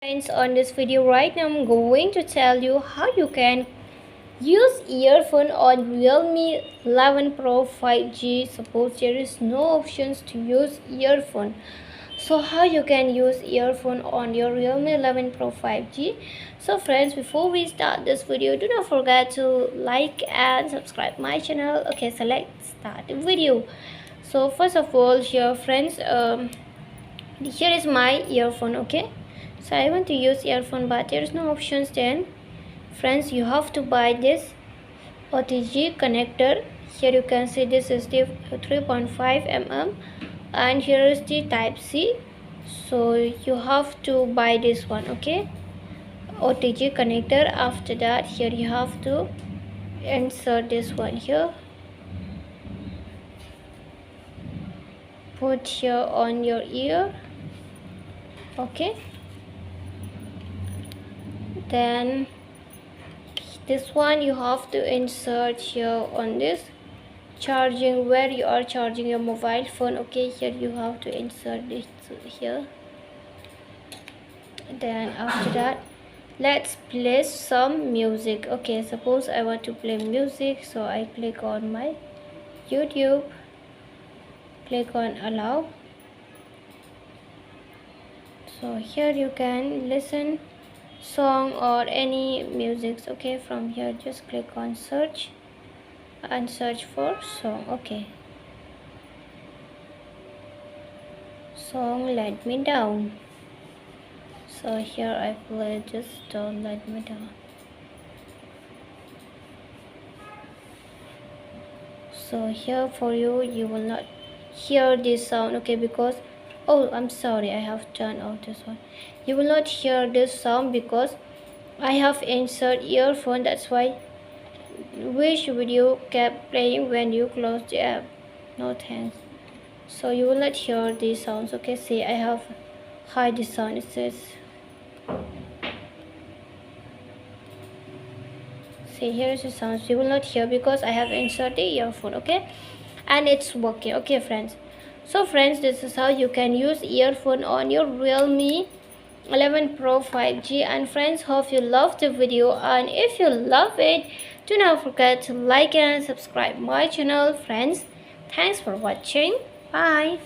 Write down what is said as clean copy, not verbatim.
Friends, on this video right now I'm going to tell you how you can use earphone on Realme 11 Pro 5G. Suppose there is no options to use earphone, so how you can use earphone on your Realme 11 Pro 5G. So friends, before we start this video, do not forget to like and subscribe my channel. Okay, so let's start the video. So first of all, here friends, here is my earphone. Okay, so I want to use earphone, but there is no options. Then friends, you have to buy this OTG connector. Here you can see this is the 3.5 mm and here is the type C, so you have to buy this one. Okay, OTG connector. After that, here you have to insert this one here, put here on your ear. Okay, then this one you have to insert here on this charging, where you are charging your mobile phone. Okay, here you have to insert this here. Then after that, let's play some music. Okay, suppose I want to play music, so I click on my YouTube, click on allow. So here you can listen song or any music. Okay, from here just click on search and search for song. Okay, song Let Me Down. So here I play just Don't Let Me Down. So here for you, you will not hear this sound. Okay, because I'm sorry, I have turned off this one. You will not hear this sound because I have insert earphone. That's why which video kept playing when you close the app. No thanks. So you will not hear these sounds. Okay, see, I have hide the sound. It says, see, here is the sounds you will not hear because I have inserted the earphone. Okay, and it's working. Okay friends, so friends, this is how you can use earphone on your Realme 11 Pro 5G. And friends, hope you loved the video, and if you love it, do not forget to like and subscribe my channel. Friends, thanks for watching. Bye.